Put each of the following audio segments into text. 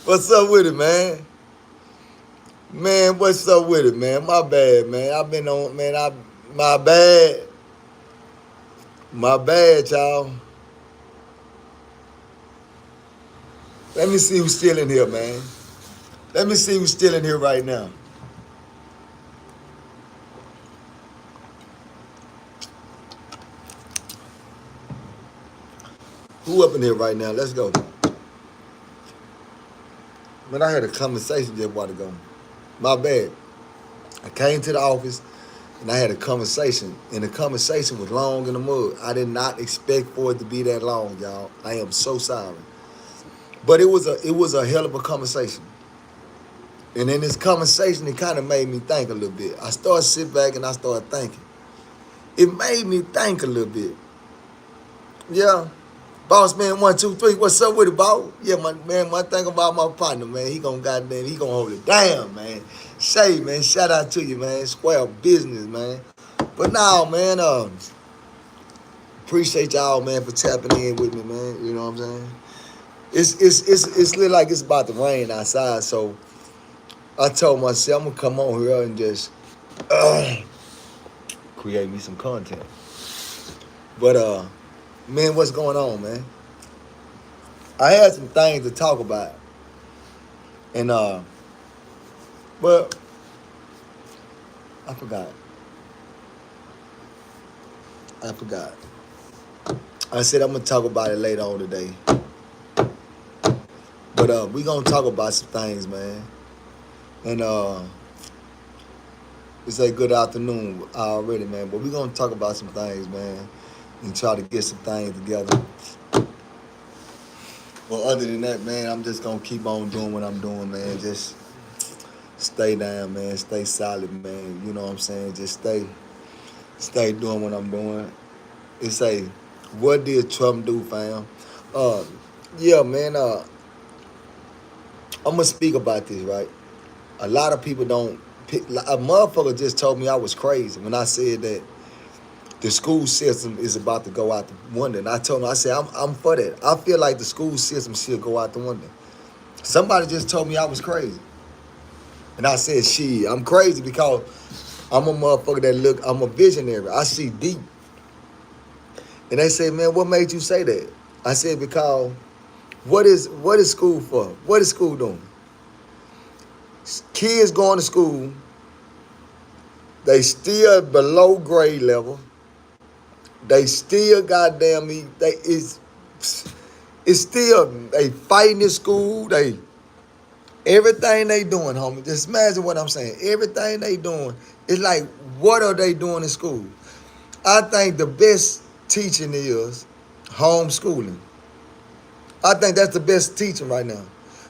What's up with it, man? Man, what's up with it, man? My bad, man. I've been on, man. My bad, my bad, y'all. Let me see who's still in here, man. Let me see who's still in here right now. Who up in here right now? Let's go. Man, I had a conversation just a while ago. My bad. I came to the office and I had a conversation, and the conversation was long in the mud. I did not expect for it to be that long, y'all. I am so sorry. But it was a hell of a conversation. And in this conversation, it kind of made me think a little bit. I started sit back and I started thinking. It made me think a little bit. Yeah. Boss man, 1, 2, 3. What's up with it, boss? Yeah, my man, one thing about my partner, man, he gonna hold it down, man. Shay, man, shout out to you, man. Square business, man. But now, man, appreciate y'all, man, for tapping in with me, man. You know what I'm saying? It's lit like it's about to rain outside, so I told myself I'm gonna come on here and just create me some content. But man, what's going on, man? I had some things to talk about. And well, I forgot. I said I'm gonna talk about it later on today. But we gonna talk about some things, man. And it's a good afternoon already, man. But we gonna talk about some things, man, and try to get some things together. Well, other than that, man, I'm just gonna keep on doing what I'm doing, man. Just stay down, man. Stay solid, man. You know what I'm saying? Just stay doing what I'm doing. It's a, what did Trump do, fam? Uh, yeah, man. I'm gonna speak about this, right? A lot of people don't. A motherfucker just told me I was crazy when I said that the school system is about to go out the window. And I told him, I said, I'm for that. I feel like the school system should go out the window. Somebody just told me I was crazy. And I said, shit, I'm crazy because I'm a motherfucker I'm a visionary. I see deep. And they say, man, what made you say that? I said, because what is school for? What is school doing? Kids going to school, they still below grade level. They still goddamn me. It's still they fighting in school. Everything they doing, homie. Just imagine what I'm saying. Everything they doing is like, what are they doing in school? I think the best teaching is homeschooling. I think that's the best teaching right now.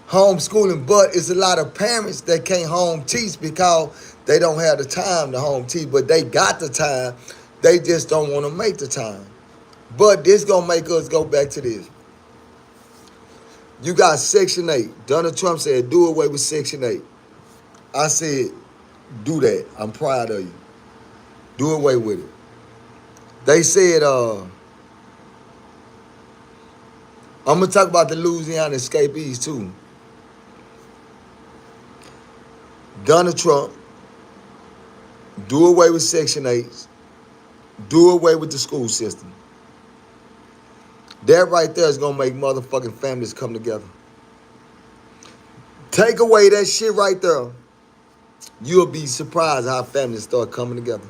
Homeschooling, but it's a lot of parents that can't home teach because they don't have the time to home teach, but they got the time. They just don't want to make the time. But this gonna make us go back to this. You got Section 8. Donald Trump said, do away with Section 8. I said, do that. I'm proud of you. Do away with it. They said, I'm gonna talk about the Louisiana escapees too. Donald Trump, do away with Section 8. Do away with the school system. That right there is gonna make motherfucking families come together. Take away that shit right there. You'll be surprised how families start coming together.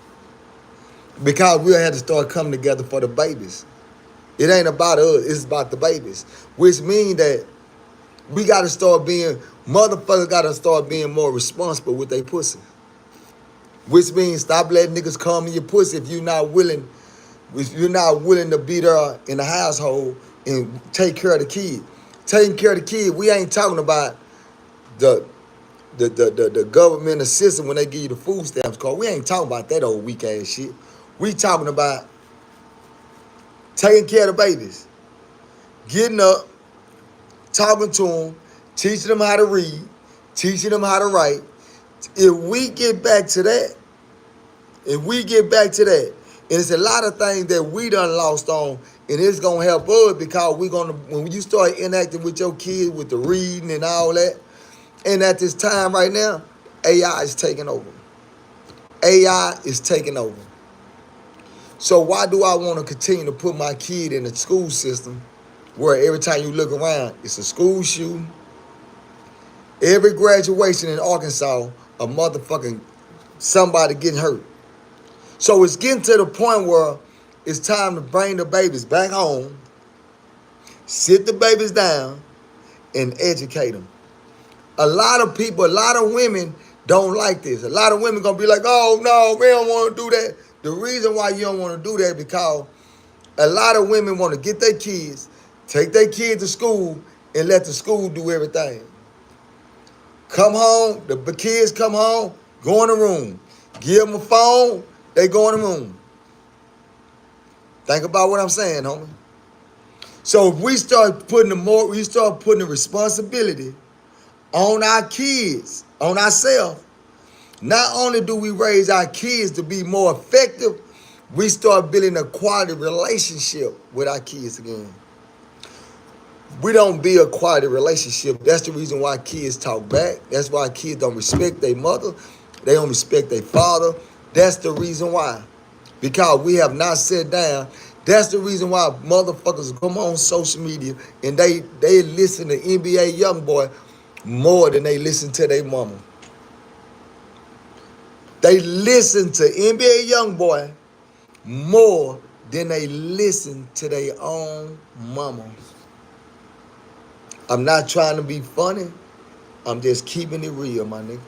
Because we'll have to start coming together for the babies. It ain't about us, it's about the babies. Which means that motherfuckers gotta start being more responsible with their pussy. Which means stop letting niggas come in your pussy if you're not willing to be there in the household and take care of the kid. Taking care of the kid, we ain't talking about the government assistance when they give you the food stamps card. We ain't talking about that old weak ass shit. We talking about taking care of the babies. Getting up, talking to them, teaching them how to read, teaching them how to write. If we get back to that, And it's a lot of things that we done lost on, and it's gonna help us because we gonna when you start interacting with your kids with the reading and all that. And at this time right now, AI is taking over. AI is taking over. So why do I want to continue to put my kid in the school system where every time you look around, it's a school shooting? Every graduation in Arkansas, a motherfucking somebody getting hurt. So it's getting to the point where it's time to bring the babies back home, sit the babies down, and educate them. A lot of people, a lot of women don't like this. A lot of women gonna be like, oh no, we don't want to do that. The reason why you don't want to do that because a lot of women want to get their kids, take their kids to school, and let the school do everything. Come home, the kids come home, go in the room. Give them a phone, they go in the room. Think about what I'm saying, homie. So if we start putting the responsibility on our kids, on ourselves, not only do we raise our kids to be more effective, we start building a quality relationship with our kids again. We don't build a quality relationship. That's the reason why kids talk back. That's why kids don't respect their mother. They don't respect their father. That's the reason why. Because we have not sat down. That's the reason why motherfuckers come on social media and they listen to NBA YoungBoy more than they listen to their mama. They listen to NBA YoungBoy more than they listen to their own mama. I'm not trying to be funny. I'm just keeping it real, my nigga.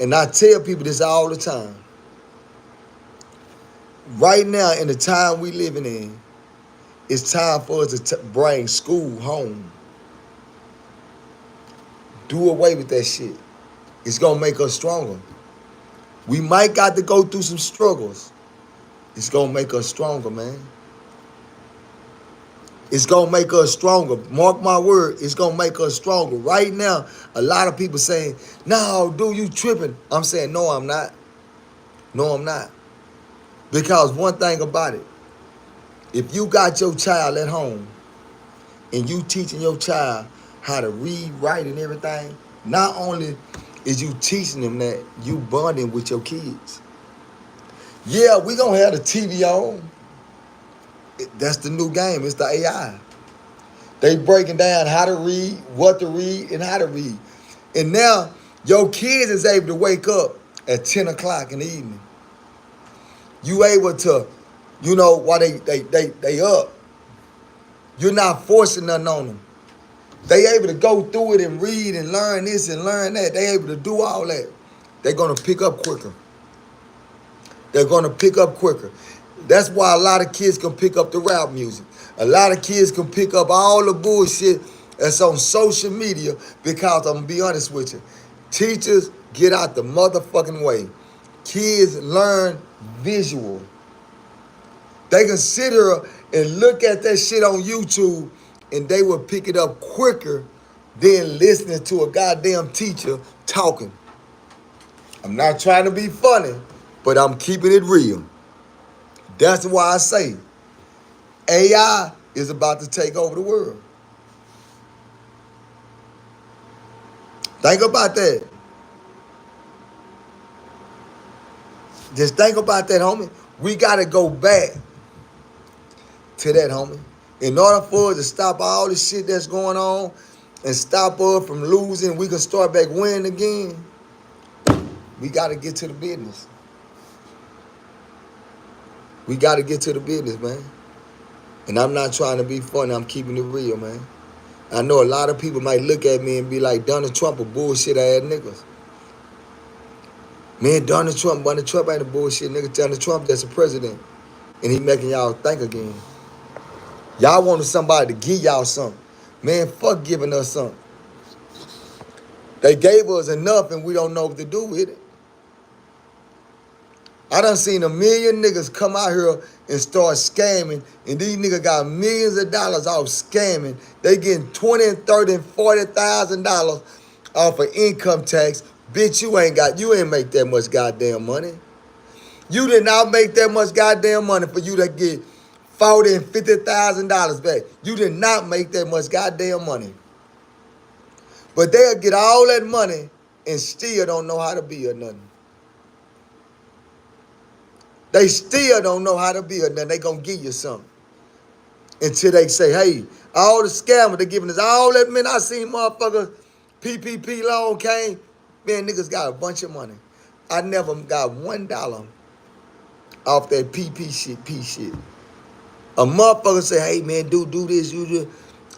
And I tell people this all the time. Right now, in the time we living in, it's time for us to bring school home. Do away with that shit. It's gonna make us stronger. We might got to go through some struggles. It's gonna make us stronger, man. It's gonna make us stronger. Mark my word, it's gonna make us stronger. Right now, a lot of people saying, no, dude, you tripping. I'm saying, no, I'm not. No, I'm not. Because one thing about it, if you got your child at home and you teaching your child how to read, write, and everything, not only is you teaching them that, you bonding with your kids. Yeah, we gonna have the TV on. That's the new game. It's the AI. They breaking down how to read, what to read, and how to read. And now your kids is able to wake up at 10 o'clock in the evening. You able to, while they up. You're not forcing nothing on them. They able to go through it and read and learn this and learn that. They able to do all that. They're gonna pick up quicker. They're gonna pick up quicker. That's why a lot of kids can pick up the rap music. A lot of kids can pick up all the bullshit that's on social media because I'm gonna be honest with you. Teachers, get out the motherfucking way. Kids learn visual. They can sit here and look at that shit on YouTube and they will pick it up quicker than listening to a goddamn teacher talking. I'm not trying to be funny, but I'm keeping it real. That's why I say AI is about to take over the world. Think about that. Just think about that, homie. We got to go back to that, homie. In order for us to stop all the shit that's going on and stop us from losing, we can start back winning again. We got to get to the business. We got to get to the business, man. And I'm not trying to be funny. I'm keeping it real, man. I know a lot of people might look at me and be like, Donald Trump a bullshit ass niggas. Man, Donald Trump ain't a bullshit nigga. Donald Trump, that's a president. And he making y'all think again. Y'all wanted somebody to give y'all something. Man, fuck giving us something. They gave us enough and we don't know what to do with it. I done seen a million niggas come out here and start scamming, and these niggas got millions of dollars off scamming. They getting $20,000 and $30,000 and $40,000 off of income tax. Bitch, you ain't make that much goddamn money. You did not make that much goddamn money for you to get $40,000 and $50,000 back. You did not make that much goddamn money. But they'll get all that money and still don't know how to be or nothing. They still don't know how to be or nothing. They gonna give you something. Until they say, hey, all the scammers, they giving us all that, man. I seen motherfuckers, PPP loan came. Man, niggas got a bunch of money. I never got $1 off that PP shit. A motherfucker say, hey, man, do this, you do.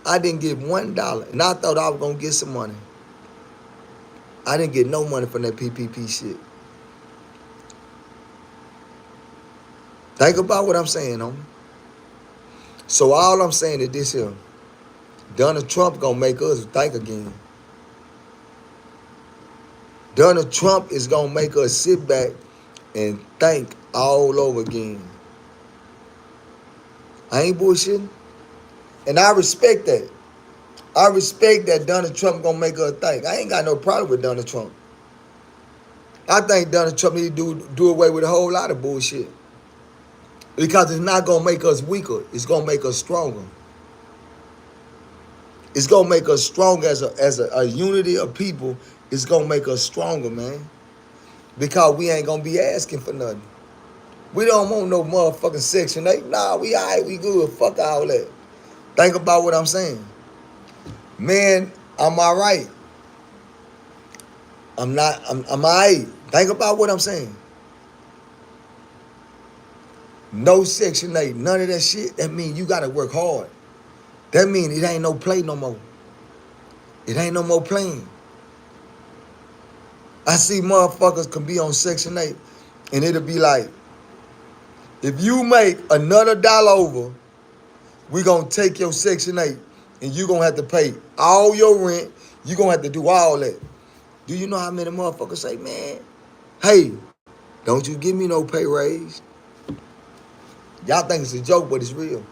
I didn't get $1. And I thought I was going to get some money. I didn't get no money from that PPP shit. Think about what I'm saying, homie. So all I'm saying is this here. Donald Trump gonna make us think again. Donald Trump is gonna make us sit back and think all over again. I ain't bullshitting. And I respect that. I respect that Donald Trump gonna make us think. I ain't got no problem with Donald Trump. I think Donald Trump need to do away with a whole lot of bullshit. Because it's not gonna make us weaker. It's gonna make us stronger. It's gonna make us stronger as a unity of people. It's gonna make us stronger, man. Because we ain't gonna be asking for nothing. We don't want no motherfucking Section 8. Nah, we all right, we good. Fuck all that. Think about what I'm saying. Man, I'm all right. I'm all right. Think about what I'm saying. No Section 8, none of that shit. That mean you gotta work hard. That mean it ain't no play no more. It ain't no more playing. I see motherfuckers can be on Section 8 and it'll be like, if you make another dollar over, we gonna take your Section 8 and you gonna have to pay all your rent. You gonna have to do all that. Do you know how many motherfuckers say, man, hey, don't you give me no pay raise? Y'all think it's a joke, but it's real.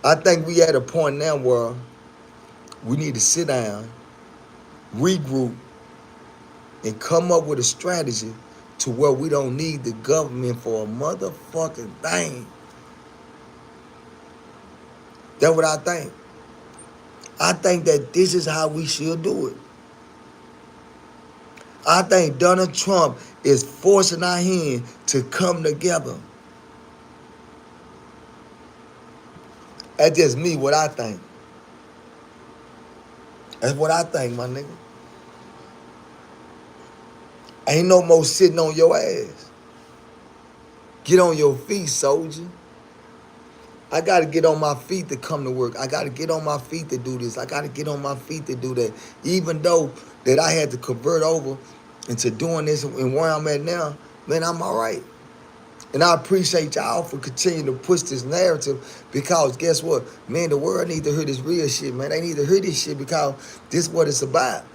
I think we at a point now where we need to sit down, regroup, and come up with a strategy to where we don't need the government for a motherfucking thing. That's what I think. I think that this is how we should do it. I think Donald Trump is forcing our hand to come together. That's just me, what I think. That's what I think, my nigga. Ain't no more sitting on your ass. Get on your feet, soldier. I got to get on my feet to come to work. I got to get on my feet to do this. I got to get on my feet to do that. Even though that I had to convert over into doing this and where I'm at now, man, I'm all right. And I appreciate y'all for continuing to push this narrative because guess what? Man, the world need to hear this real shit, man. They need to hear this shit because this is what it's about.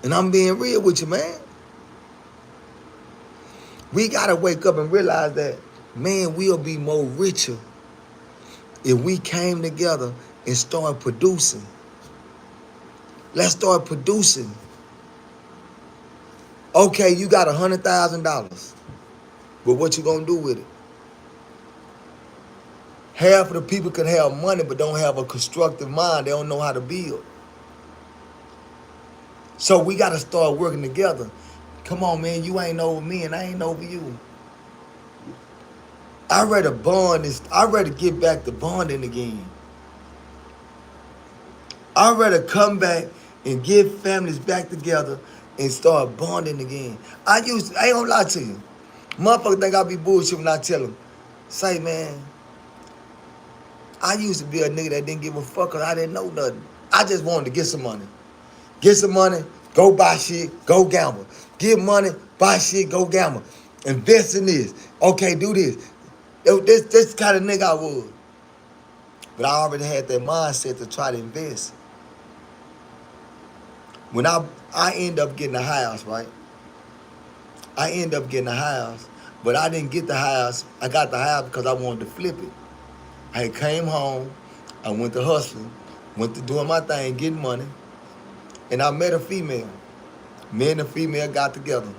And I'm being real with you, man. We got to wake up and realize that, man, we'll be more richer if we came together and started producing. Let's start producing. Okay, you got $100,000, but what you gonna do with it? Half of the people can have money but don't have a constructive mind. They don't know how to build. So we gotta start working together. Come on, man, you ain't over me and I ain't over you. I'd rather get back to bonding again. I'd rather come back and get families back together and start bonding again. I ain't gonna lie to you. Motherfuckers think I be bullshit when I tell them, say, man, I used to be a nigga that didn't give a fuck because I didn't know nothing. I just wanted to get some money. Get some money, go buy shit, go gamble. Get money, buy shit, go gamble. Invest in this. Okay, do this. This kind of nigga I was. But I already had that mindset to try to invest. When I end up getting a house, right? I end up getting a house, but I didn't get the house. I got the house because I wanted to flip it. I came home, I went to hustling, went to doing my thing, getting money. And I met a female. Me and the female got together.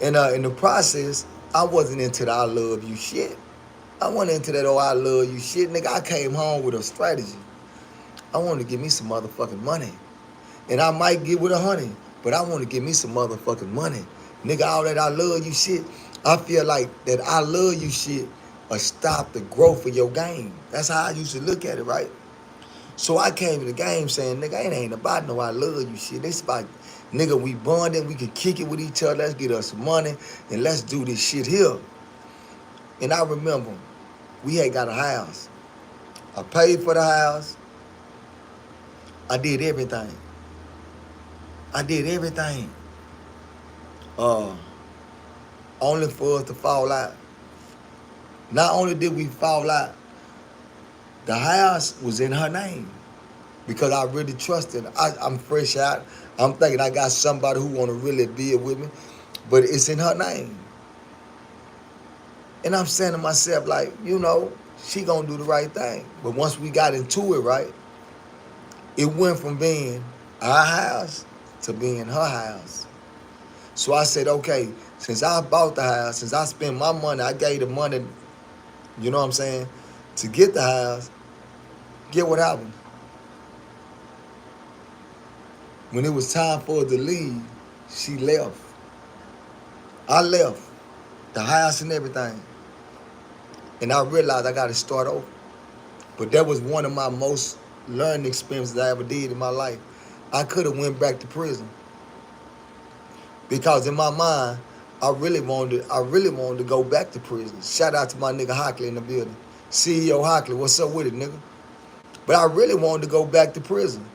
And in the process, I wasn't into the I love you shit. I wasn't into that, oh, I love you shit. Nigga, I came home with a strategy. I wanted to give me some motherfucking money. And I might get with 100, but I want to give me some motherfucking money. Nigga, all that I love you shit, I feel like that I love you shit will stop the growth of your game. That's how I used to look at it, right? So I came to the game saying, nigga, it ain't about no I love you shit. It's about, nigga, we bonding, we can kick it with each other, let's get us some money, and let's do this shit here. And I remember, we had got a house. I paid for the house. I did everything. I did everything. Only for us to fall out. Not only did we fall out, the house was in her name because I really trusted. I'm fresh out. I'm thinking I got somebody who want to really deal with me, but it's in her name. And I'm saying to myself, like, you know, she gonna do the right thing. But once we got into it, right, it went from being our house to being her house. So I said, okay, since I bought the house, since I spent my money, I gave the money, you know what I'm saying, to get the house, get what happened? When it was time for her to leave, she left. I left, the house and everything. And I realized I got to start over. But that was one of my most learning experiences I ever did in my life. I could have went back to prison. Because in my mind, I really wanted to go back to prison. Shout out to my nigga Hockley in the building. CEO Hockley, what's up with it, nigga? But I really wanted to go back to prison.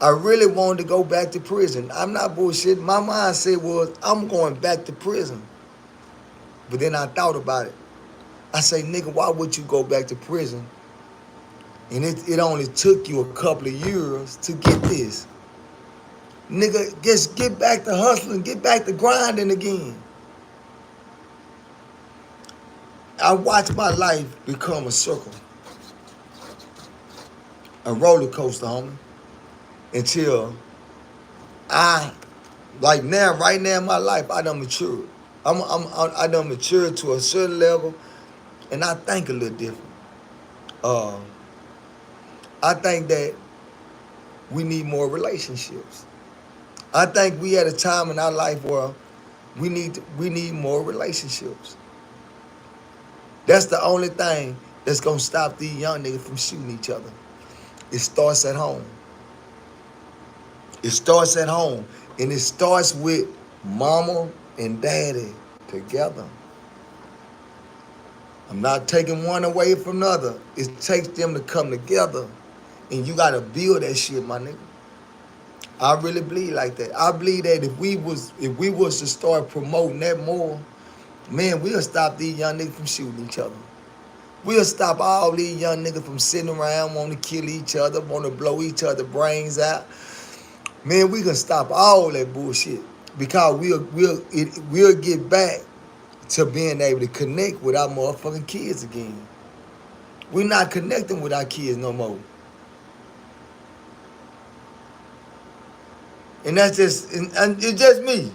I really wanted to go back to prison. I'm not bullshitting. My mindset was, I'm going back to prison. But then I thought about it. I say, nigga, why would you go back to prison? And it only took you a couple of years to get this. Nigga, just get back to hustling, get back to grinding again. I watched my life become a circle. A roller coaster, homie. Until like now, right now in my life, I done matured. I done matured to a certain level, and I think a little different. I think that we need more relationships. I think we at a time in our life where we need more relationships. That's the only thing that's gonna stop these young niggas from shooting each other. It starts at home. It starts at home. And it starts with mama and daddy together. I'm not taking one away from the other. It takes them to come together. And you gotta build that shit, my nigga. I really believe like that. I believe that if we was to start promoting that more, man, we'll stop these young niggas from shooting each other. We'll stop all these young niggas from sitting around wanting to kill each other, want to blow each other brains out. Man, we can stop all that bullshit because we'll get back to being able to connect with our motherfucking kids again. We're not connecting with our kids no more. And that's just, and it's just me.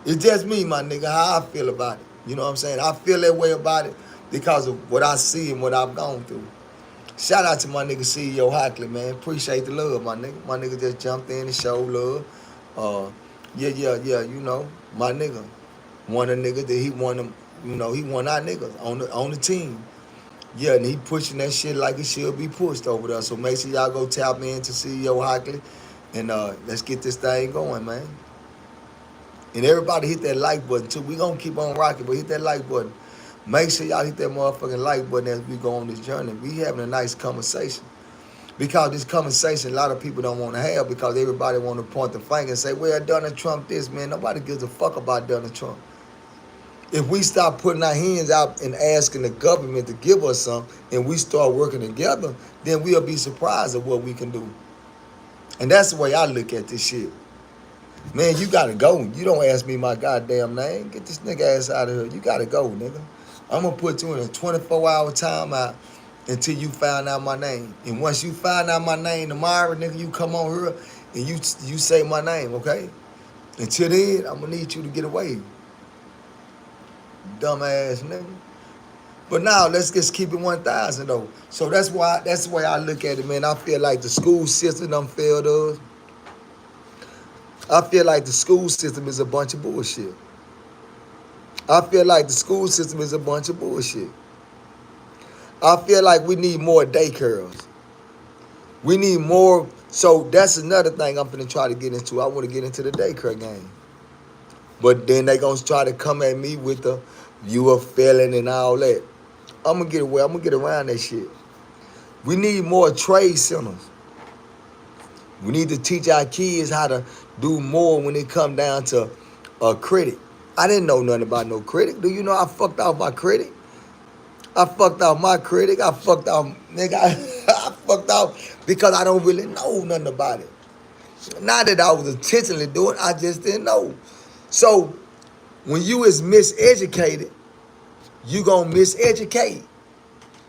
It's just me, my nigga, how I feel about it. You know what I'm saying? I feel that way about it because of what I see and what I've gone through. Shout out to my nigga CEO Hockley, man. Appreciate the love, my nigga. My nigga just jumped in and showed love. Yeah, you know, my nigga. One of the niggas that he won them, you know, he won our niggas on the team. Yeah, and he pushing that shit like it should be pushed over there. So make sure y'all go tap in to CEO Hockley and let's get this thing going, man. And everybody hit that like button too. We gonna keep on rocking, but hit that like button. Make sure y'all hit that motherfucking like button as we go on this journey. We having a nice conversation. Because this conversation, a lot of people don't want to have because everybody want to point the finger and say, well, Donald Trump this, man. Nobody gives a fuck about Donald Trump. If we stop putting our hands out and asking the government to give us some and we start working together, then we'll be surprised at what we can do. And that's the way I look at this shit. Man, you gotta go. You don't ask me my goddamn name. Get this nigga ass out of here. You gotta go, nigga. I'm gonna put you in a 24-hour timeout until you find out my name. And once you find out my name tomorrow, nigga, you come on here and you say my name, okay? Until then, I'm gonna need you to get away, dumbass nigga. But now let's just keep it 1,000 though. So that's the way I look at it, man. I feel like the school system done failed us. I feel like the school system is a bunch of bullshit. I feel like the school system is a bunch of bullshit. I feel like we need more daycares. We need more. So that's another thing I'm finna try to get into. I want to get into the daycare game. But then they gonna try to come at me with the you a felon and all that. I'm gonna get away. I'm gonna get around that shit. We need more trade centers. We need to teach our kids how to do more when it come down to credit. I didn't know nothing about no credit. Do you know I fucked off my credit? I fucked off my credit. I fucked off, nigga. I fucked off because I don't really know nothing about it. Not that I was intentionally doing it, I just didn't know. So when you is miseducated, you gonna miseducate.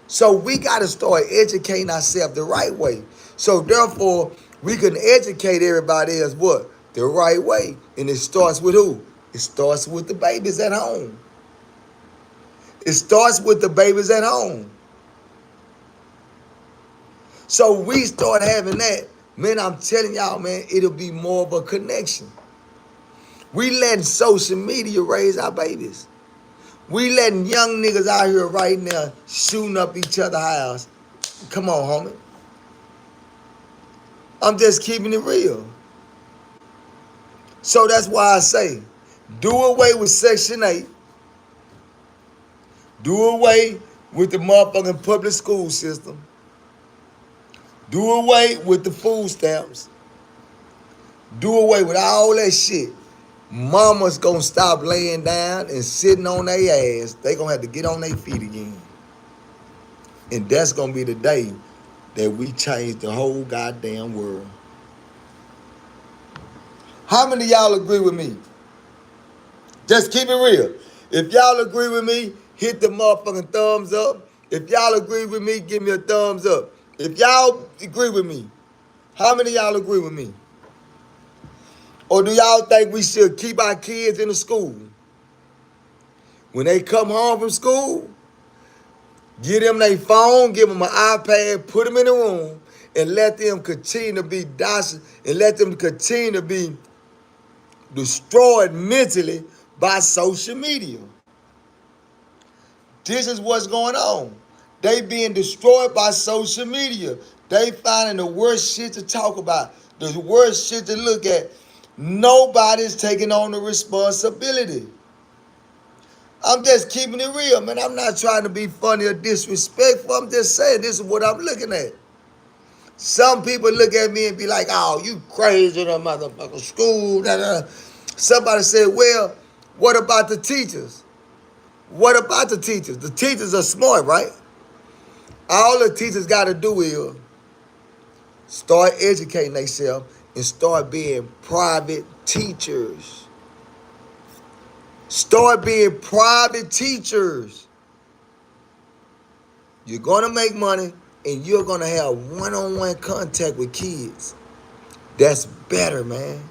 So we gotta start educating ourselves the right way. So therefore, we can educate everybody else what? The right way. And it starts with who? It starts with the babies at home. It starts with the babies at home. So we start having that, man, I'm telling y'all, man, it'll be more of a connection. We letting social media raise our babies. We letting young niggas out here right now shooting up each other's house. Come on, homie. I'm just keeping it real. So that's why I say, do away with Section 8. Do away with the motherfucking public school system. Do away with the food stamps. Do away with all that shit. Mama's gonna stop laying down and sitting on their ass. They gonna have to get on their feet again. And that's gonna be the day that we change the whole goddamn world. How many of y'all agree with me? Just keep it real. If y'all agree with me, hit the motherfucking thumbs up. If y'all agree with me, give me a thumbs up. If y'all agree with me, how many of y'all agree with me? Or do y'all think we should keep our kids in the school? When they come home from school, give them their phone, give them an iPad, put them in the room, and let them continue to be docile, and let them continue to be destroyed mentally by social media. This is what's going on. They being destroyed by social media. They finding the worst shit to talk about, the worst shit to look at. Nobody's taking on the responsibility. I'm just keeping it real, man. I'm not trying to be funny or disrespectful. I'm just saying this is what I'm looking at. Some people look at me and be like, oh, you crazy, the motherfucker school. Da, da. Somebody said, well, what about the teachers? What about the teachers? The teachers are smart, right? All the teachers got to do is start educating themselves and start being private teachers. Start being private teachers. You're going to make money and you're going to have one-on-one contact with kids. That's better, man.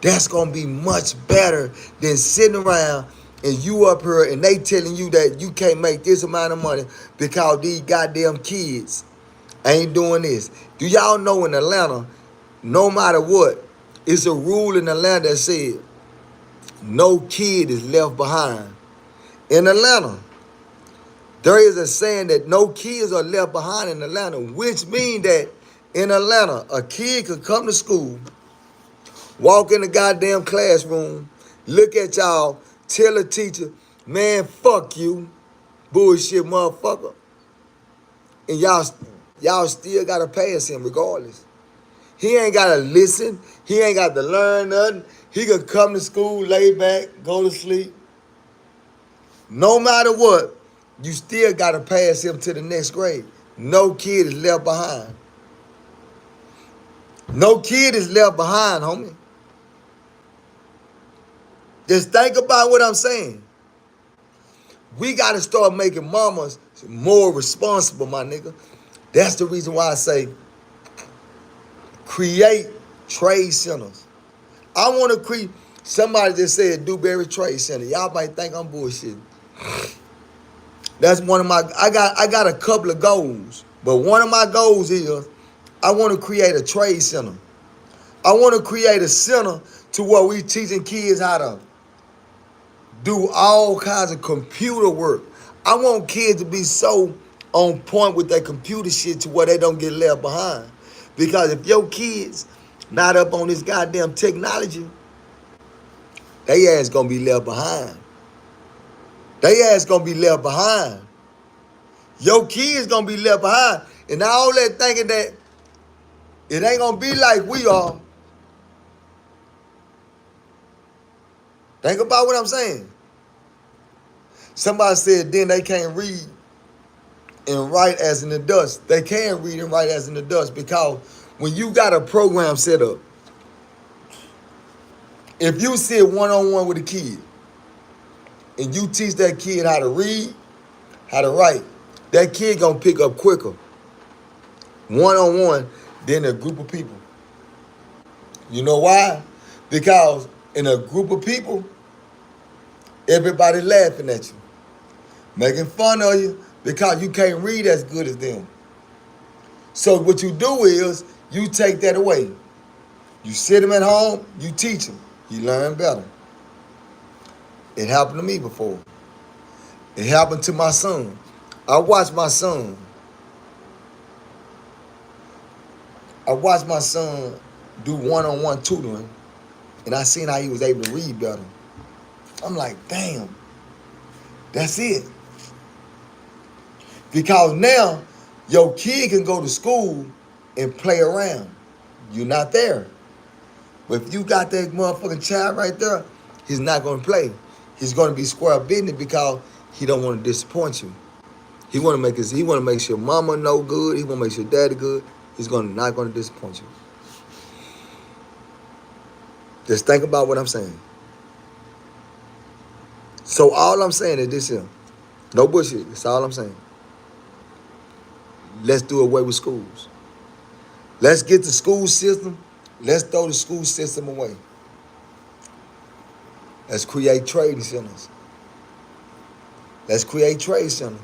That's going to be much better than sitting around and you up here and they telling you that you can't make this amount of money because these goddamn kids ain't doing this. Do y'all know in Atlanta, no matter what, it's a rule in Atlanta that says no kid is left behind. In Atlanta, there is a saying that no kids are left behind in Atlanta, which means that in Atlanta, a kid could come to school, walk in the goddamn classroom, look at y'all, tell a teacher, man, fuck you, bullshit motherfucker. And y'all still gotta pass him regardless. He ain't gotta listen. He ain't got to learn nothing. He could come to school, lay back, go to sleep. No matter what, you still gotta pass him to the next grade. No kid is left behind. No kid is left behind, homie. Just think about what I'm saying. We got to start making mamas more responsible, my nigga. That's the reason why I say create trade centers. I want to create. Somebody just said Dewberry Trade Center. Y'all might think I'm bullshitting. That's one of my. I got a couple of goals, but one of my goals is I want to create a trade center. I want to create a center to where we teaching kids how to do all kinds of computer work. I want kids to be so on point with their computer shit to where they don't get left behind. Because if your kids not up on this goddamn technology, they ass gonna be left behind. They ass gonna be left behind. Your kids gonna be left behind. And all that thinking that it ain't gonna be like we are. Think about what I'm saying. Somebody said then they can't read and write as an adult. They can read and write as an adult because when you got a program set up, if you sit one-on-one with a kid and you teach that kid how to read, how to write, that kid gonna pick up quicker one-on-one than a group of people. You know why? Because in a group of people, everybody laughing at you, making fun of you because you can't read as good as them. So what you do is you take that away. You sit them at home, you teach them, you learn better. It happened to me before. It happened to my son. I watched my son do one-on-one tutoring, and I seen how he was able to read better. I'm like, damn, that's it. Because now your kid can go to school and play around. You're not there. But if you got that motherfucking child right there, he's not going to play. He's going to be square business because he don't want to disappoint you. He want to make sure mama know good. He want to make sure daddy good. He's not going to disappoint you. Just think about what I'm saying. So all I'm saying is this here. No bullshit. That's all I'm saying. Let's do away with schools. Let's get the school system. Let's throw the school system away. Let's create trading centers. Let's create trade centers.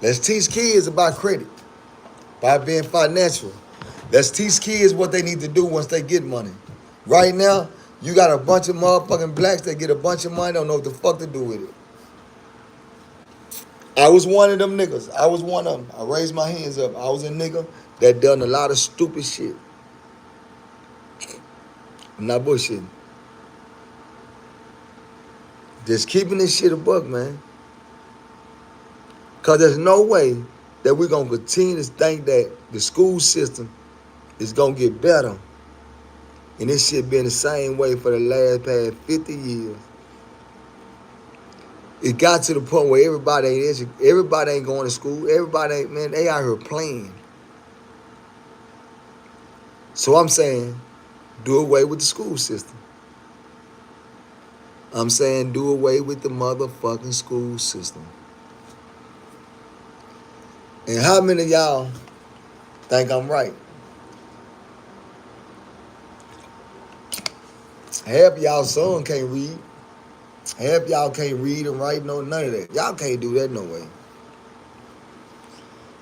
Let's teach kids about credit, by being financial. Let's teach kids what they need to do once they get money. Right now, you got a bunch of motherfucking blacks that get a bunch of money, don't know what the fuck to do with it. I was one of them niggas. I was one of them. I raised my hands up. I was a nigga that done a lot of stupid shit. I'm not bullshitting. Just keeping this shit a buck, man. Because there's no way that we're going to continue to think that the school system is going to get better. And this shit been the same way for the last past 50 years. It got to the point where everybody ain't going to school. Everybody ain't, man, they out here playing. So I'm saying, do away with the school system. I'm saying, do away with the motherfucking school system. And how many of y'all think I'm right? Half y'all son can't read. Half y'all can't read and write, none of that. Y'all can't do that no way.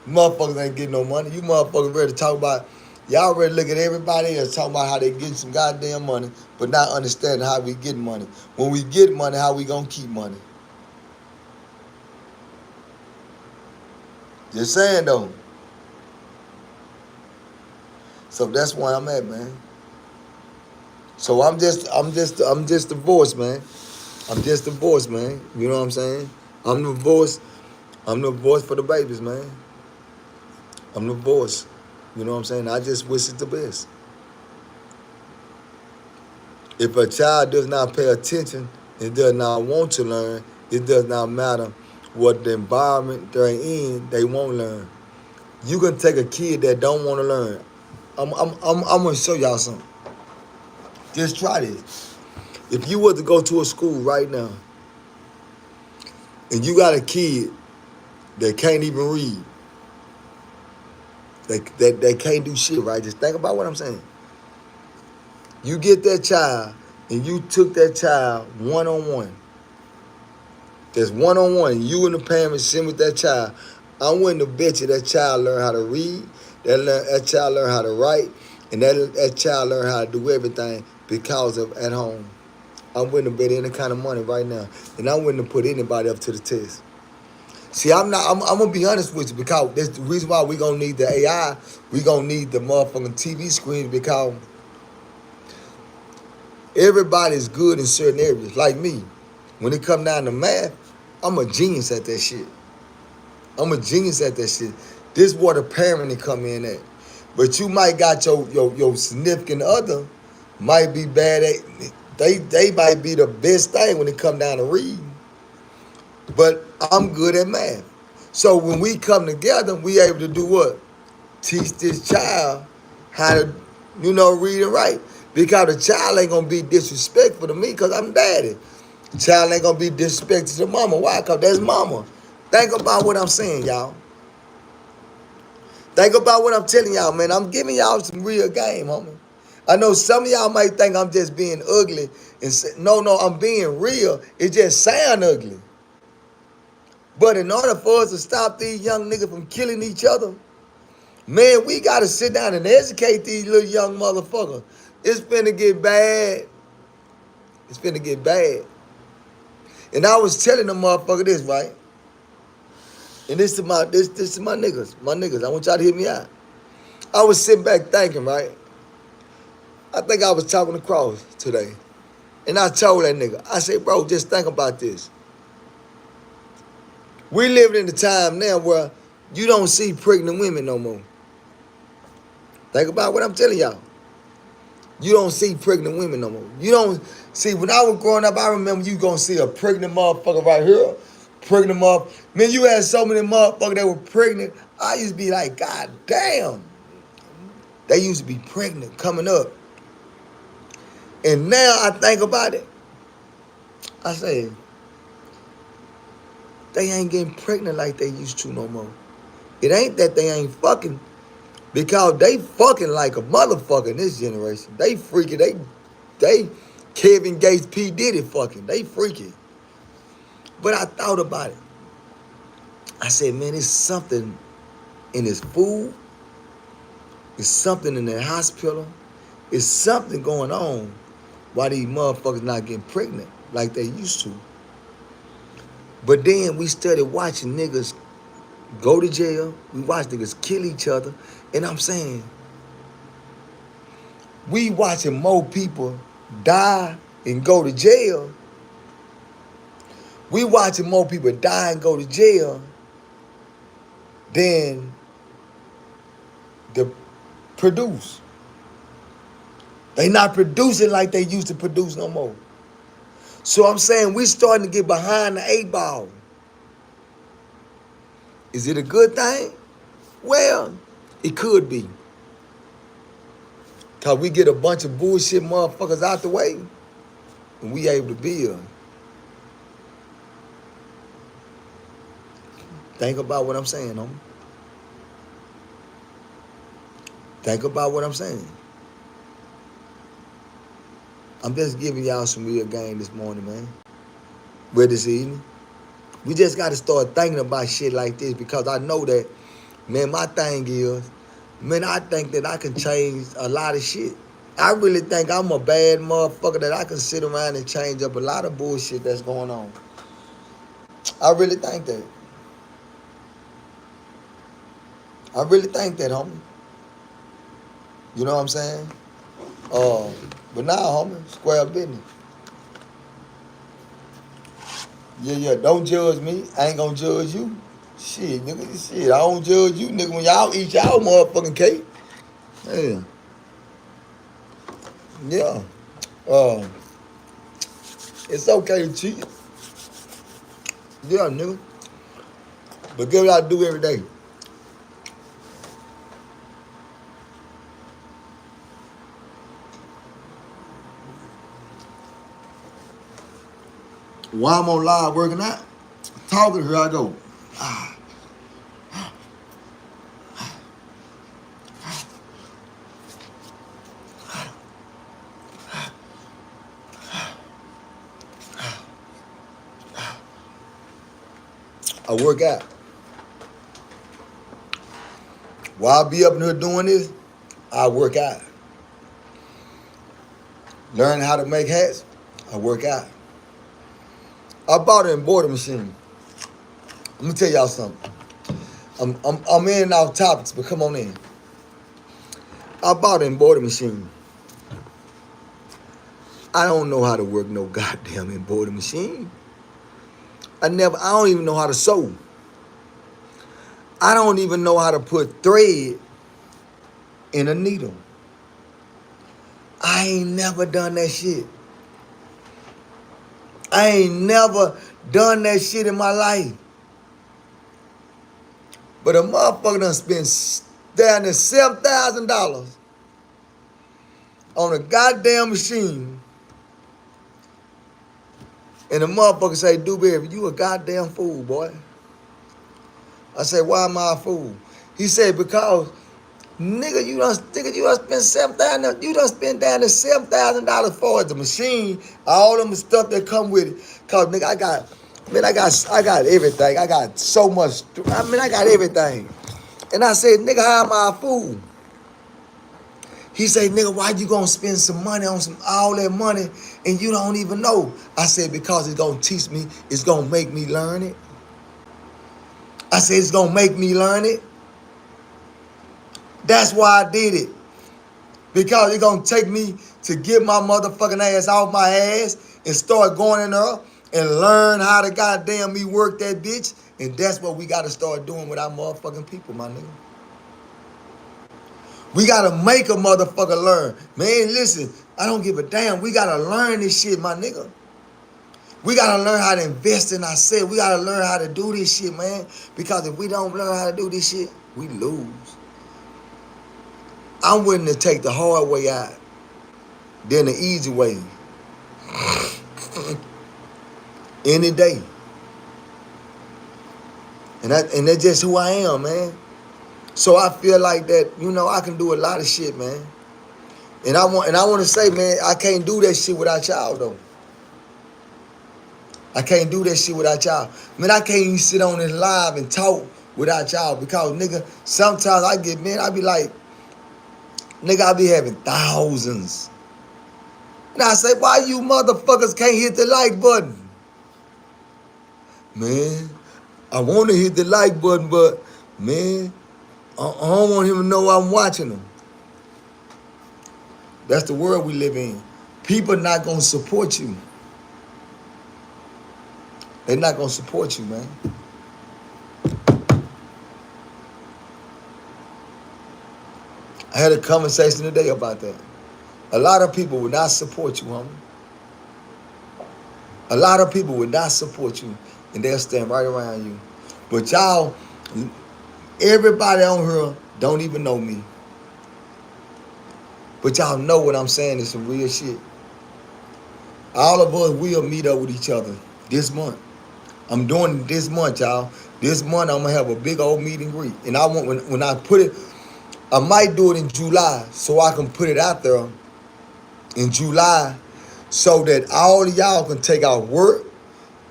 Motherfuckers ain't getting no money. You motherfuckers ready to talk about, y'all ready to look at everybody else talking about how they getting some goddamn money, but not understanding how we get money. When we get money, how we gonna keep money? Just saying though. So that's where I'm at, man. So I'm just the voice, man. I'm just the voice, man. You know what I'm saying? I'm the voice for the babies, man. I'm the voice. You know what I'm saying? I just wish it the best. If a child does not pay attention and does not want to learn, it does not matter what the environment they're in, they won't learn. You can take a kid that don't want to learn. I'm gonna show y'all something. Just try this. If you were to go to a school right now and you got a kid They can't even read. They can't do shit, right? Just think about what I'm saying. You get that child and you took that child one-on-one. There's one-on-one. You and the parents sitting with that child. I'm willing to bet you that child learn how to read, that child learn how to write, and that child learn how to do everything because of at home. I'm willing to bet any kind of money right now. And I'm willing to put anybody up to the test. See, I'm gonna be honest with you because that's the reason why we gonna need the AI, we gonna need the motherfucking TV screen because everybody's good in certain areas. Like me. When it come down to math, I'm a genius at that shit. I'm a genius at that shit. This is where the parenting come in at. But you might got your significant other might be bad at they might be the best thing when it come down to reading. But I'm good at math. So when we come together, we able to do what? Teach this child how to, read and write. Because the child ain't gonna be disrespectful to me because I'm daddy. The child ain't gonna be disrespectful to mama. Why? Because that's mama. Think about what I'm saying, y'all. Think about what I'm telling y'all, man. I'm giving y'all some real game, homie. I know some of y'all might think I'm just being ugly and say, no, I'm being real. It just sound ugly. But in order for us to stop these young niggas from killing each other, man, we gotta sit down and educate these little young motherfuckers. It's finna get bad. It's finna get bad. And I was telling the motherfucker this, right? And this is my niggas. My niggas. I want y'all to hear me out. I was sitting back thinking, right? I think I was talking to Cross today. And I told that nigga, I said, bro, just think about this. We living in a time now where you don't see pregnant women no more. Think about what I'm telling y'all. You don't see pregnant women no more. You don't see, when I was growing up, I remember you gonna see a pregnant motherfucker right here. Pregnant motherfucker. Man, you had so many motherfuckers that were pregnant. I used to be like, God damn. They used to be pregnant coming up. And now I think about it. I say, they ain't getting pregnant like they used to no more. It ain't that they ain't fucking, because they fucking like a motherfucker in this generation. They freaky. They Kevin Gates, PDiddy fucking. They freaky. But I thought about it. I said, man, it's something in his food. It's something in the hospital. It's something going on why these motherfuckers not getting pregnant like they used to. But then we started watching niggas go to jail. We watched niggas kill each other. And I'm saying, we watching more people die and go to jail. We watching more people die and go to jail than the produce. They not producing like they used to produce no more. So I'm saying we starting to get behind the 8 ball. Is it a good thing? Well, it could be. Cause we get a bunch of bullshit motherfuckers out the way and we able to build. Think about what I'm saying, homie. Think about what I'm saying. I'm just giving y'all some real game this morning, man. Well, this evening. We just got to start thinking about shit like this because I know that, man, my thing is, man, I think that I can change a lot of shit. I really think I'm a bad motherfucker that I can sit around and change up a lot of bullshit that's going on. I really think that. I really think that, homie. You know what I'm saying? But now, homie, square business. Yeah, don't judge me. I ain't gonna judge you. Shit, nigga, shit, I don't judge you, nigga, when y'all eat y'all motherfucking cake. Yeah. Yeah. It's okay to cheat. Yeah, nigga. But get what I do every day. While I'm on live working out, talking to her, I go, I work out. While I be up in here doing this, I work out. Learn how to make hats, I work out. I bought an embroidery machine. Let me tell y'all something. I'm in off topics, but come on in. I bought an embroidery machine. I don't know how to work no goddamn embroidery machine. I don't even know how to sew. I don't even know how to put thread in a needle. I ain't never done that shit. I ain't never done that shit in my life. But a motherfucker done spent down to $7,000 on a goddamn machine. And the motherfucker say, Dewberry, you a goddamn fool, boy. I say, why am I a fool? He said, because, nigga, you done spent $7,000. You done spent down to $7,000 for the machine, all them stuff that come with it. Cause nigga, I got everything. I got so much. I got everything. And I said, nigga, how am I a fool? He said, nigga, why you gonna spend some money on all that money and you don't even know? I said, because it's gonna teach me, it's gonna make me learn it. I said, it's gonna make me learn it. That's why I did it. Because it's gonna take me to get my motherfucking ass off my ass and start going in there and learn how to goddamn me work that bitch. And that's what we gotta start doing with our motherfucking people, my nigga. We gotta make a motherfucker learn. Man, listen, I don't give a damn. We gotta learn this shit, my nigga. We gotta learn how to invest in ourselves. We gotta learn how to do this shit, man. Because if we don't learn how to do this shit, we lose. I'm willing to take the hard way out than the easy way. Any day. And that's just who I am, man. So I feel like that, I can do a lot of shit, man. And I want to say, man, I can't do that shit without y'all, though. I can't do that shit without y'all. Man, I can't even sit on this live and talk without y'all because, nigga, sometimes I be like, nigga, I be having thousands. And I say, why you motherfuckers can't hit the like button? Man, I want to hit the like button, but, man, I don't want him to know I'm watching him. That's the world we live in. People not going to support you. They're not going to support you, man. I had a conversation today about that. A lot of people would not support you, homie. A lot of people would not support you, and they'll stand right around you. But y'all, everybody on here don't even know me. But y'all know what I'm saying is some real shit. All of us will meet up with each other this month. I'm doing it this month, y'all. This month I'm gonna have a big old meet and greet. And I want when I put it, I might do it in July so I can put it out there in July so that all of y'all can take out work.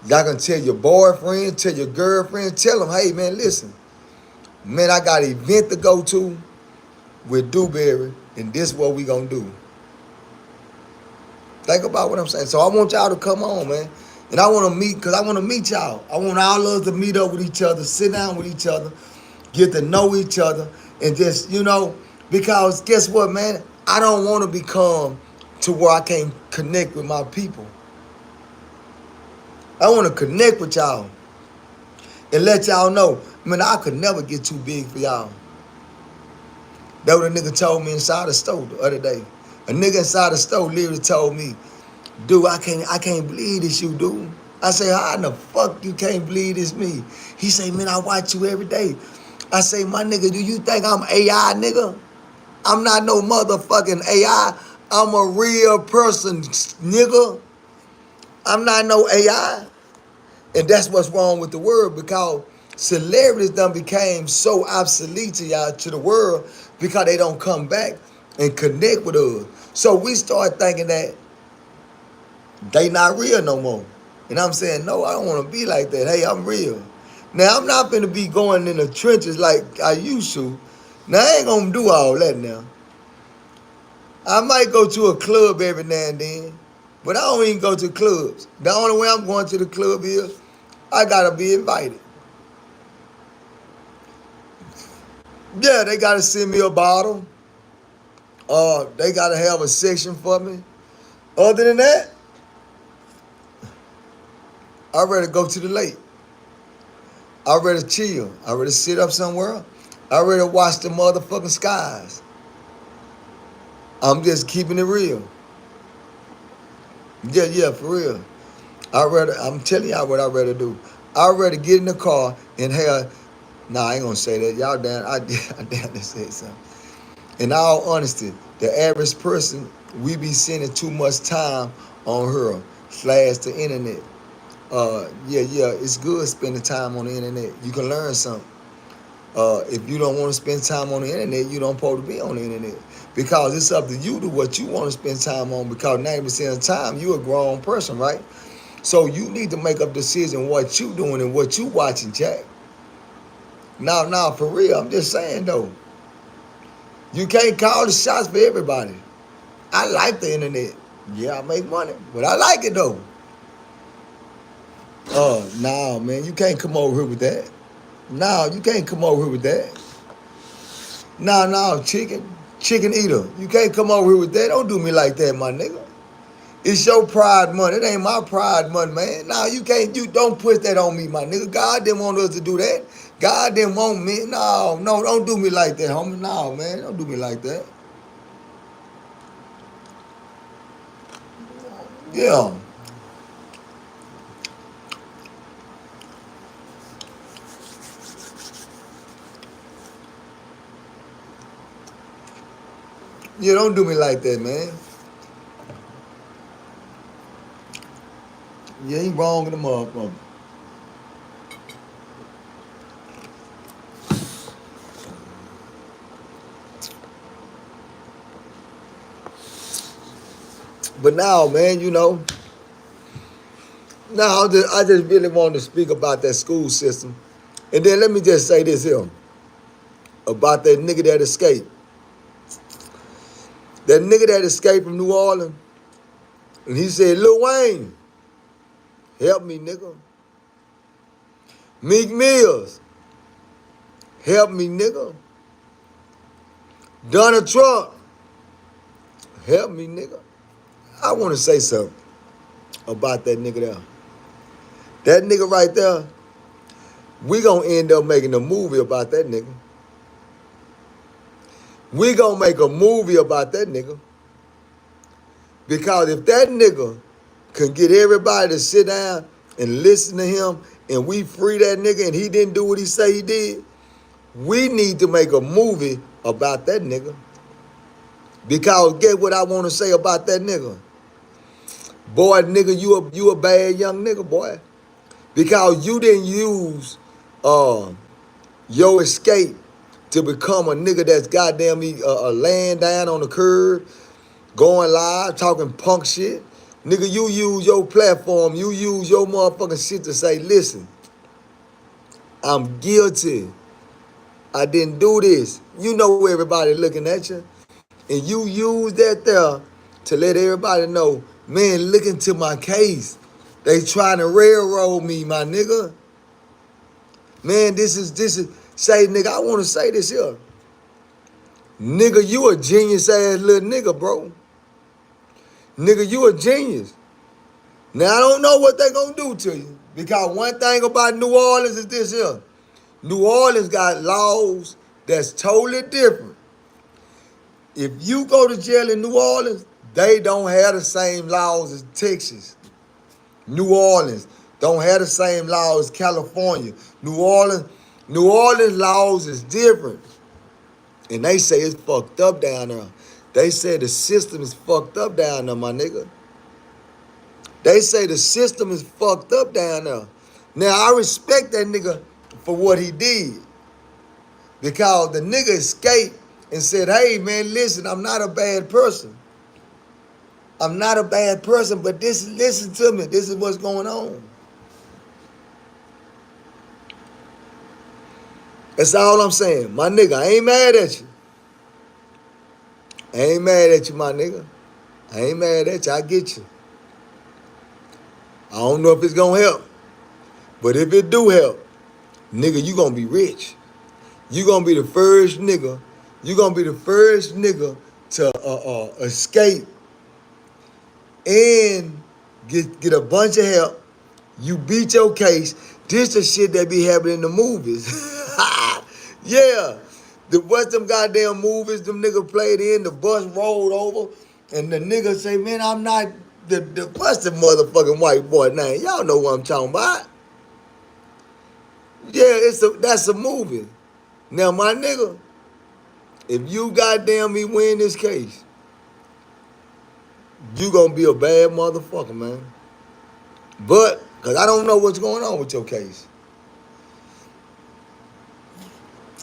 Y'all can tell your boyfriend, tell your girlfriend, tell them, hey man, listen. Man, I got an event to go to with Dewberry, and this is what we gonna do. Think about what I'm saying. So I want y'all to come on, man. And I want to meet, because I want to meet y'all. I want all of us to meet up with each other, sit down with each other, get to know each other, and just, because guess what, man? I don't want to become to where I can't connect with my people. I want to connect with y'all and let y'all know, man, I could never get too big for y'all. That what a nigga told me inside the store the other day. A nigga inside the store literally told me, dude, I can't believe this you, dude. I say, how in the fuck you can't believe this me? He say, man, I watch you every day. I say, my nigga, do you think I'm AI, nigga? I'm not no motherfucking AI. I'm a real person, nigga. I'm not no AI. And that's what's wrong with the world, because celebrities done became so obsolete to y'all, to the world, because they don't come back and connect with us. So we start thinking that they not real no more. And I'm saying, no, I don't want to be like that. Hey, I'm real. Now, I'm not finna be going in the trenches like I used to. Now, I ain't gonna do all that now. I might go to a club every now and then, but I don't even go to clubs. The only way I'm going to the club is I gotta be invited. Yeah, they gotta send me a bottle. They gotta have a section for me. Other than that, I'd rather go to the lake. I'd rather chill. I'd rather sit up somewhere. I'd rather watch the motherfucking skies. I'm just keeping it real. Yeah, for real. I'm telling y'all what I'd rather do. I'd rather get in the car and have, nah, I ain't gonna say that. Y'all damn, I damn to say something. In all honesty, the average person, we be spending too much time on her / the internet. Yeah, it's good spending time on the internet. You can learn something. If you don't want to spend time on the internet, you don't supposed to be on the internet. Because it's up to you to what you want to spend time on, because 90% of the time, you a grown person, right? So you need to make up decision what you doing and what you watching, Jack. Now, for real, I'm just saying, though. You can't call the shots for everybody. I like the internet. Yeah, I make money, but I like it, though. Nah, man, you can't come over here with that. No, you can't come over here with that. No, chicken eater. You can't come over here with that. Don't do me like that, my nigga. It's your pride money. It ain't my pride money, man. No, you can't. You don't put that on me, my nigga. God didn't want us to do that. God didn't want me. No, don't do me like that, homie. No, man, don't do me like that. Yeah. Yeah, don't do me like that, man. You ain't wrong in the motherfucker. But now, man, now I just really want to speak about that school system. And then let me just say this here about that nigga that escaped. That nigga that escaped from New Orleans, and he said, Lil Wayne, help me, nigga. Meek Mills, help me, nigga. Donald Trump, help me, nigga. I want to say something about that nigga there. That nigga right there, we gonna end up making a movie about that nigga. We gonna make a movie about that nigga. Because if that nigga can get everybody to sit down and listen to him, and we free that nigga and he didn't do what he say he did, we need to make a movie about that nigga. Because get what I want to say about that nigga. Boy, nigga, you a bad young nigga, boy. Because you didn't use your escape to become a nigga that's goddamn laying down on the curb, going live, talking punk shit. Nigga, you use your platform, you use your motherfucking shit to say, listen, I'm guilty. I didn't do this. You know everybody looking at you. And you use that there to let everybody know, man, look into my case. They trying to railroad me, my nigga. Man, this is, say, nigga, I want to say this here. Nigga, you a genius ass little nigga, bro. Nigga, you a genius. Now, I don't know what they gonna do to you. Because one thing about New Orleans is this here. New Orleans got laws that's totally different. If you go to jail in New Orleans, they don't have the same laws as Texas. New Orleans don't have the same laws as California. New Orleans laws is different. And they say it's fucked up down there. They say the system is fucked up down there, my nigga. They say the system is fucked up down there. Now, I respect that nigga for what he did. Because the nigga escaped and said, hey, man, listen, I'm not a bad person. I'm not a bad person, but listen to me. This is what's going on. That's all I'm saying. My nigga, I ain't mad at you. I ain't mad at you, my nigga. I ain't mad at you. I get you. I don't know if it's gonna help. But if it do help, nigga, you gonna be rich. You gonna be the first nigga. You gonna be the first nigga to escape and get a bunch of help. You beat your case. This the shit that be happening in the movies. Yeah. What's them goddamn movies them niggas played in, the bus rolled over, and the nigga say, man, I'm not what's the motherfucking white boy name? Y'all know what I'm talking about. Yeah, that's a movie. Now, my nigga, if you goddamn me win this case, you gonna be a bad motherfucker, man. But, cause I don't know what's going on with your case.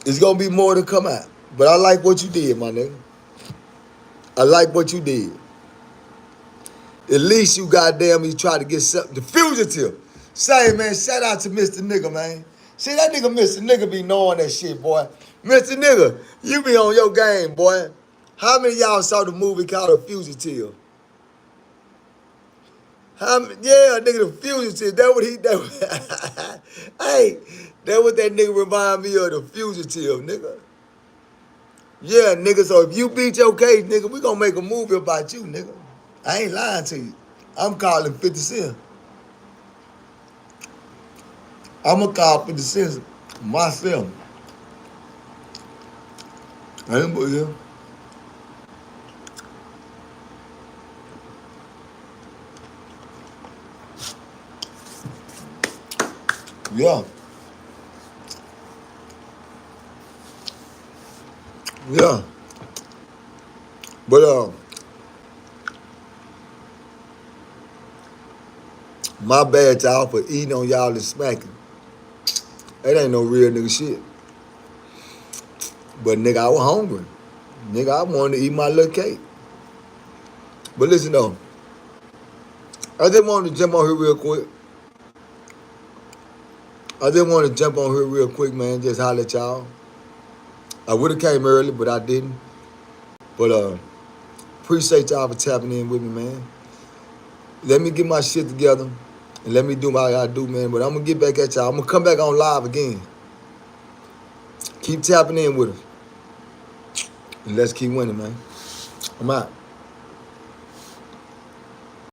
It's gonna be more to come out. But I like what you did, my nigga. I like what you did. At least you goddamn me try to get something. The fugitive. Say, man, shout out to Mr. Nigga, man. See, that nigga Mr. Nigga be knowing that shit, boy. Mr. Nigga, you be on your game, boy. How many of y'all saw the movie called The Fugitive? Yeah, nigga, The Fugitive. Hey, that what that nigga remind me of, The Fugitive, nigga. Yeah, nigga, so if you beat your case, nigga, we gonna make a movie about you, nigga. I ain't lying to you. I'm calling 50 Cent. I'm gonna call 50 Cent myself. I ain't but yeah. Yeah. Yeah. But my bad y'all for eating on y'all and smacking. That ain't no real nigga shit. But nigga, I was hungry. Nigga, I wanted to eat my little cake. But listen though, I just wanted to jump on here real quick. Man. Just holler at y'all. I would have came early, but I didn't. But appreciate y'all for tapping in with me, man. Let me get my shit together and let me do what I gotta do, man. But I'm gonna get back at y'all. I'm gonna come back on live again. Keep tapping in with us. And let's keep winning, man. I'm out.